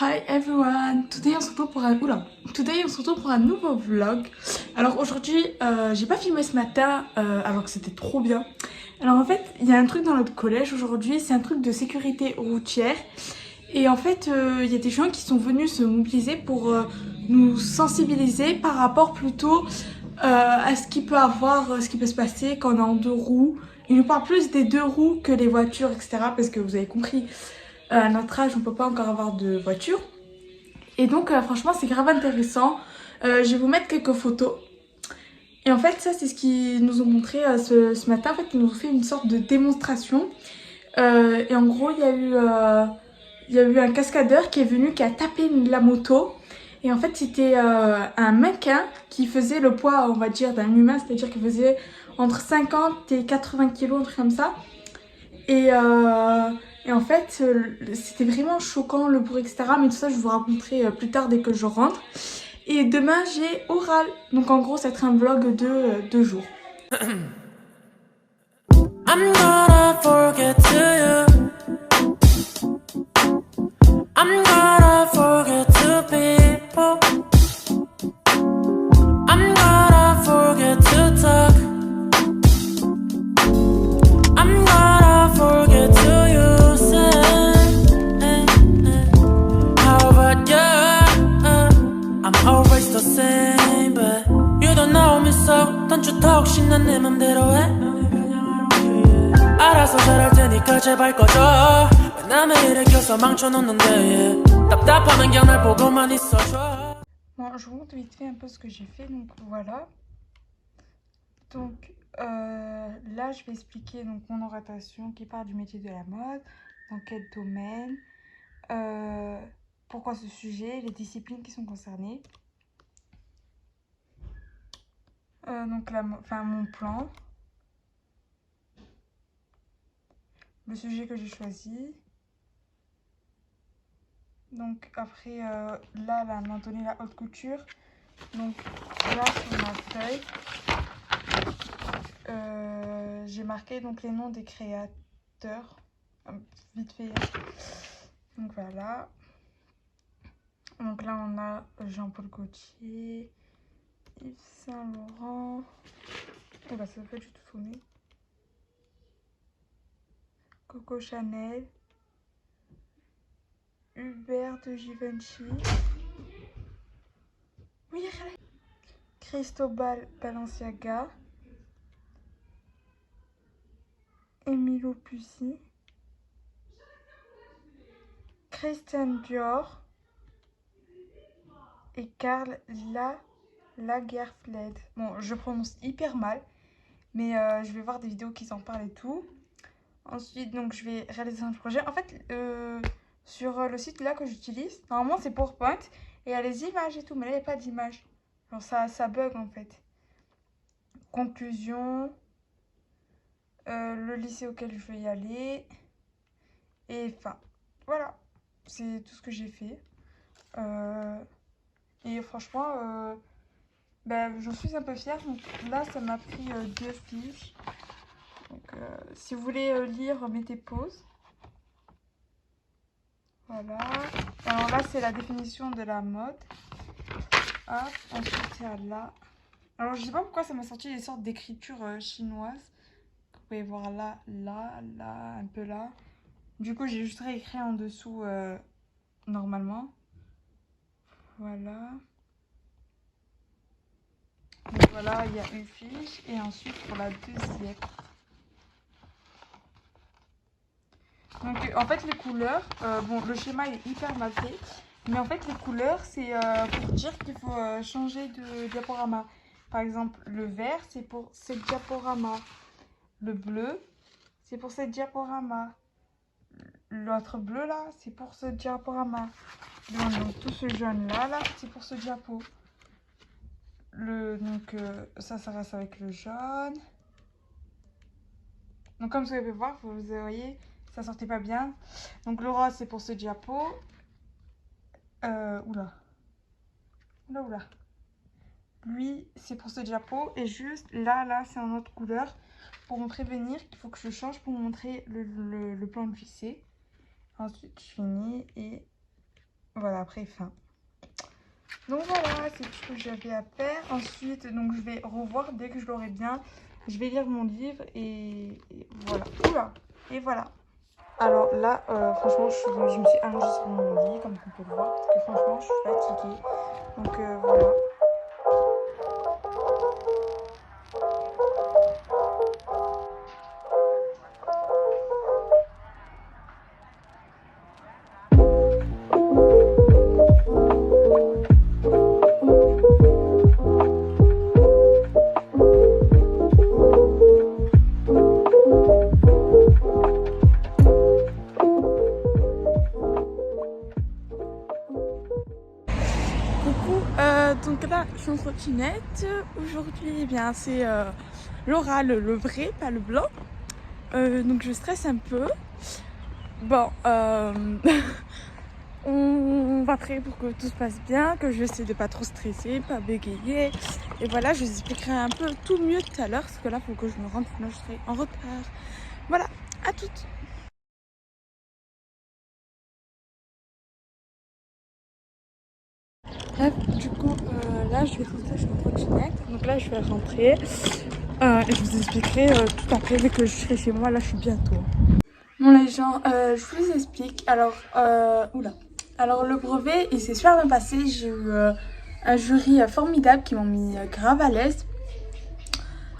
Hi everyone! Today on se retrouve pour un nouveau vlog. Alors aujourd'hui, j'ai pas filmé ce matin alors que c'était trop bien. Alors en fait, il y a un truc dans notre collège aujourd'hui, c'est un truc de sécurité routière. Et en fait, il y a des gens qui sont venus se mobiliser pour nous sensibiliser par rapport plutôt à ce qu'il peut avoir, ce qui peut se passer quand on est en deux roues. Ils nous parlent plus des deux roues que les voitures, etc. Parce que vous avez compris, à notre âge, on peut pas encore avoir de voiture. Et donc, franchement, c'est grave intéressant. Je vais vous mettre quelques photos. Et en fait, ça, c'est ce qu'ils nous ont montré ce matin. En fait, ils nous ont fait une sorte de démonstration. Et en gros, il y a eu un cascadeur qui est venu, qui a tapé la moto. Et en fait, c'était un mannequin qui faisait le poids, on va dire, d'un humain. C'est-à-dire qu'il faisait entre 50 et 80 kilos, un truc comme ça. Et, euh, et en fait, c'était vraiment choquant le bruit, etc. Mais tout ça, je vous raconterai plus tard dès que je rentre. Et demain, j'ai oral. Donc en gros, ça va être un vlog de 2 jours. I'm gonna forget to you. I'm gonna forget to people. I'm gonna forget to talk. I'm gonna forget to use it. How about you? I'm always the same, but you don't know me, so don't you talk shit. 난 내 맘대로 해. 알아서 잘할 테니까 제발 꺼져. 왜 남의 일을 껴서 망쳐놓는데 yeah. 답답하면 그냥 날 보고만 있어줘. Bon, je vous montre vite fait un peu ce que j'ai fait, donc voilà. Donc là, je vais expliquer donc, mon orientation qui part du métier de la mode, dans quel domaine, pourquoi ce sujet, les disciplines qui sont concernées. Donc là, mon plan, le sujet que j'ai choisi. Donc après, là, elle m'a donné la haute couture. Donc là, sur ma feuille, j'ai marqué donc les noms des créateurs. Vite fait. Donc voilà. Donc là, on a Jean-Paul Gaultier, Yves Saint Laurent. Et bah, ça fait du tout tourner. Coco Chanel. Hubert de Givenchy. Oui, Cristobal Balenciaga. Emilio Pucci. Christian Dior. Et Karl Lagerfeld. Bon, je prononce hyper mal, mais je vais voir des vidéos qui s'en parlent et tout. Ensuite, donc, je vais réaliser un projet. En fait, sur le site là que j'utilise, normalement c'est PowerPoint et il y a les images et tout, mais là il n'y a pas d'image. Alors ça bug en fait. Conclusion, le lycée auquel je veux y aller. Et enfin, voilà, c'est tout ce que j'ai fait. Et franchement, j'en suis un peu fière. Donc là, ça m'a pris 2 fiches. Donc, si vous voulez lire, mettez pause. Voilà. Alors là, c'est la définition de la mode. Hop, ensuite, il y a là. Alors, je sais pas pourquoi ça m'a sorti des sortes d'écritures chinoises. Vous pouvez voir là, là, là, un peu là. Du coup, j'ai juste réécrit en dessous normalement. Voilà. Donc voilà, il y a une fiche. Et ensuite, pour la deuxième. Donc en fait, les couleurs, bon, le schéma est hyper mal fait. Mais en fait, les couleurs, c'est pour dire qu'il faut changer de diaporama. Par exemple, le vert, c'est pour ce diaporama. Le bleu, c'est pour ce diaporama. L'autre bleu, là, c'est pour ce diaporama. Donc, tout ce jaune-là, là, c'est pour ce diapo. Donc, ça reste avec le jaune. Donc, comme vous pouvez voir, vous voyez, ça sortait pas bien. Donc, le rose, c'est pour ce diapo. Oula. Oula. Lui, c'est pour ce diapo. Et juste là, c'est en autre couleur. Pour me prévenir qu'il faut que je change pour vous montrer le plan de lycée. Ensuite, je finis et Voilà, après fin. Donc voilà, c'est tout ce que j'avais à faire. Ensuite, donc je vais revoir dès que je l'aurai bien. Je vais lire mon livre et voilà. Oula, et voilà. Alors là, franchement, je me suis allongée sur mon lit, comme on peut le voir, parce que franchement, je suis fatiguée. Donc voilà. Coucou, donc là je suis en trottinette. Aujourd'hui eh bien c'est l'oral, le vrai, pas le blanc. Donc je stresse un peu. Bon, on va prier pour que tout se passe bien, que j'essaie de pas trop stresser, pas bégayer. Et voilà, je vous expliquerai un peu tout mieux tout à l'heure, parce que là il faut que je me rende, sinon je serai en retard. Voilà, à toutes. Bref, du coup, là je vais rentrer, je suis en trottinette. Donc là je vais rentrer et je vous expliquerai tout après dès que je serai chez moi. Là je suis bientôt. Bon les gens, je vous explique. Alors, oula. Alors le brevet il s'est super bien passé. J'ai eu un jury formidable qui m'ont mis grave à l'aise.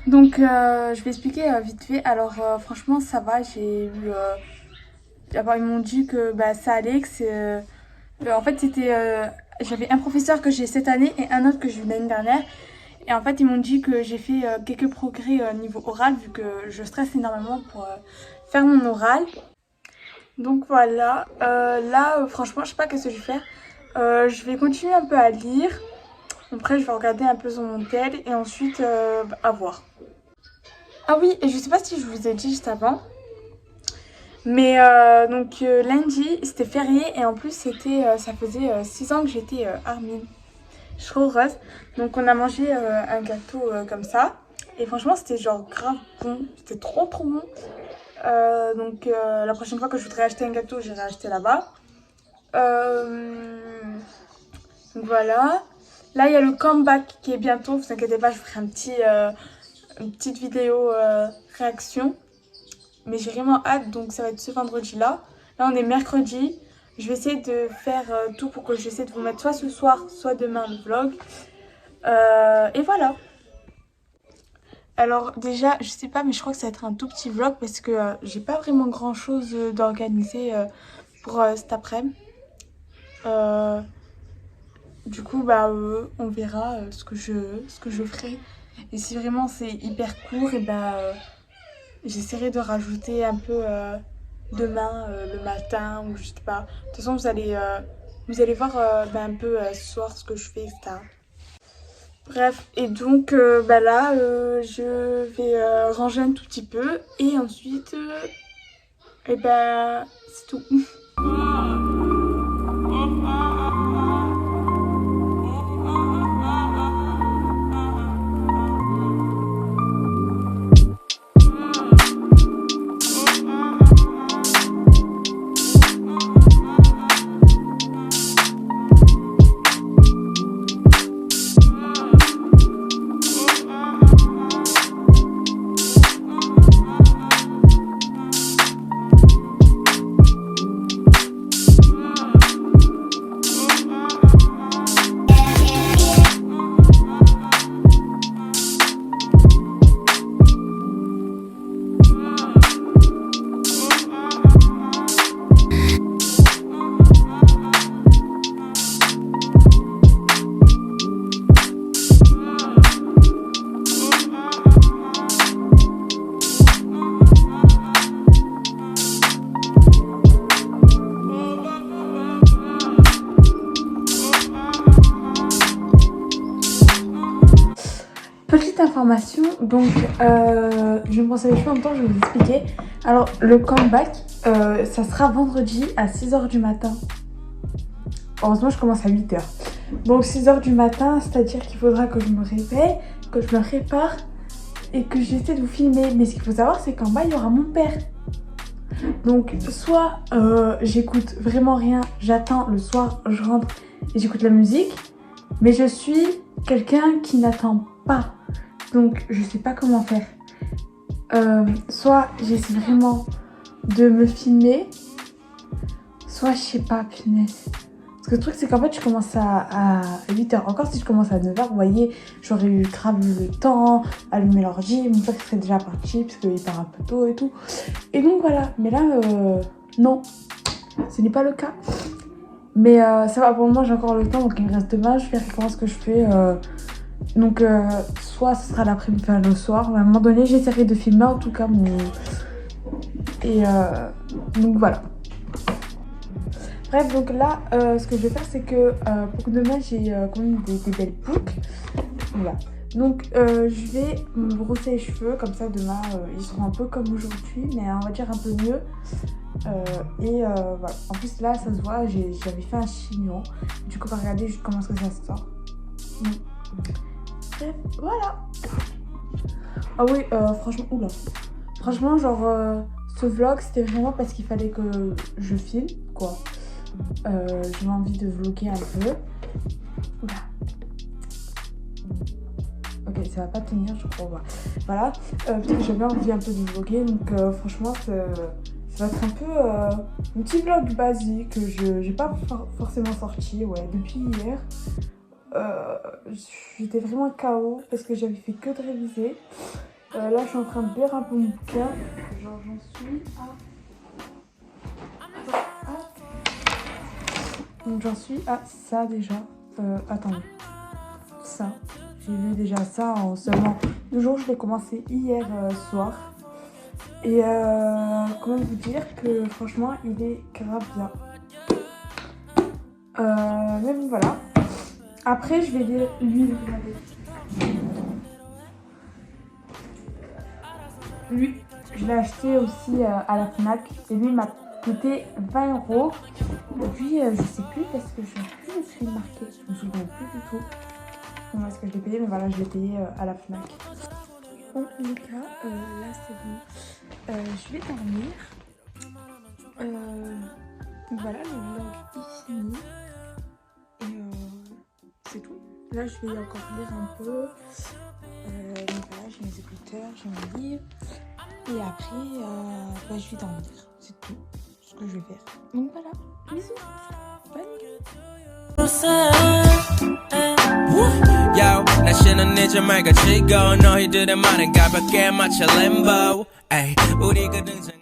Donc je vais expliquer vite fait. Alors franchement ça va, j'ai eu... d'abord ils m'ont dit que bah, ça allait, que c'est... en fait c'était... j'avais un professeur que j'ai cette année et un autre que j'ai eu l'année dernière. Et en fait ils m'ont dit que j'ai fait quelques progrès niveau oral vu que je stresse énormément pour faire mon oral. Donc voilà, là franchement je sais pas qu'est-ce que je vais faire. Je vais continuer un peu à lire. Après je vais regarder un peu sur mon tel et ensuite à voir. Ah oui, et je sais pas si je vous ai dit juste avant. Mais donc lundi c'était férié et en plus c'était ça faisait 6 ans que j'étais Armin. Je suis trop heureuse. Donc on a mangé un gâteau comme ça. Et franchement c'était genre grave bon. C'était trop bon. Donc la prochaine fois que je voudrais acheter un gâteau, j'irai acheter là-bas. Donc voilà. Là il y a le comeback qui est bientôt. Vous inquiétez pas, je ferai une petite vidéo réaction. Mais j'ai vraiment hâte, donc ça va être ce vendredi là. Là on est mercredi. Je vais essayer de faire tout pour que j'essaie de vous mettre soit ce soir, soit demain le vlog. Et voilà. Alors déjà, je sais pas, mais je crois que ça va être un tout petit vlog parce que j'ai pas vraiment grand chose d'organiser pour cet après-midi. Du coup, bah, on verra ce que je ferai. Et si vraiment c'est hyper court, et bah, j'essaierai de rajouter un peu demain, le matin, ou je sais pas. De toute façon, vous allez voir bah, un peu ce soir ce que je fais, etc. Bref, et donc bah là, je vais ranger un tout petit peu et ensuite, et bah, c'est tout. Petite information, donc je me pensais plus longtemps, je vais vous expliquer. Alors le comeback, ça sera vendredi à 6 h du matin. Heureusement je commence à 8 h. Donc 6 h du matin, c'est-à-dire qu'il faudra que je me réveille, que je me prépare et que j'essaie de vous filmer. Mais ce qu'il faut savoir c'est qu'en bas il y aura mon père. Donc soit j'écoute vraiment rien, j'attends le soir, je rentre et j'écoute la musique. Mais je suis quelqu'un qui n'attend pas. Donc je sais pas comment faire. Soit j'essaie vraiment de me filmer, soit je sais pas, punaise. Parce que le truc c'est qu'en fait je commence à 8h. Encore si je commence à 9h, vous voyez, j'aurais eu grave le temps, allumer l'ordi, mon père serait déjà parti parce qu'il part un peu tôt et tout. Et donc voilà, mais là, non, ce n'est pas le cas. Mais ça va, pour le moment j'ai encore le temps, donc il me reste demain, je verrai comment ce que je fais. Donc soit ce sera l'après-midi, enfin le soir, mais à un moment donné j'essaierai de filmer en tout cas mon... Et donc voilà. Bref, donc là ce que je vais faire c'est que pour demain j'ai quand même des belles boucles. Voilà. Donc je vais me brosser les cheveux, comme ça demain ils seront un peu comme aujourd'hui, mais on va dire un peu mieux. Voilà. En plus là ça se voit, j'avais fait un chignon. Du coup on va regarder juste comment est-ce que ça sort. Bref, voilà. Ah oui, franchement, oula. Franchement, genre, ce vlog, c'était vraiment parce qu'il fallait que je filme, quoi. J'avais envie de vlogger un peu. Oula. Ok, ça va pas tenir, je crois. Voilà. Parce que j'avais envie un peu de vlogger, donc franchement, ça va être un peu un petit vlog basique que j'ai pas forcément sorti, ouais, depuis hier. J'étais vraiment KO parce que j'avais fait que de réviser. Là, je suis en train de lire un peu mon bouquin. Genre, j'en suis à... Donc, j'en suis à ça déjà. Attendez. Ça. J'ai lu déjà ça en seulement 2 jours. Je l'ai commencé hier soir. Et comment vous dire que franchement, il est grave bien. Même voilà. Après, je vais lire lui. Lui, je l'ai acheté aussi à la Fnac. Et lui, il m'a coûté 20 €. Et puis, je sais plus parce que je n'ai plus le prix marqué. Je me souviens plus du tout comment est-ce que je l'ai payé. Mais voilà, je l'ai payé à la Fnac. Bon, les gars, là, c'est bon. Je vais dormir. Voilà, le vlog est fini. Et c'est tout. Là, je vais encore lire un peu. Donc voilà, j'ai mes écouteurs, j'ai mon livre. Et après, je vais dormir. C'est tout ce que je vais faire. Donc voilà, bisous. Bye. Yo, 나 신은 이제 말 같이 go. 너희들의 말은 가볍게 마치 램보. 우리 그 등산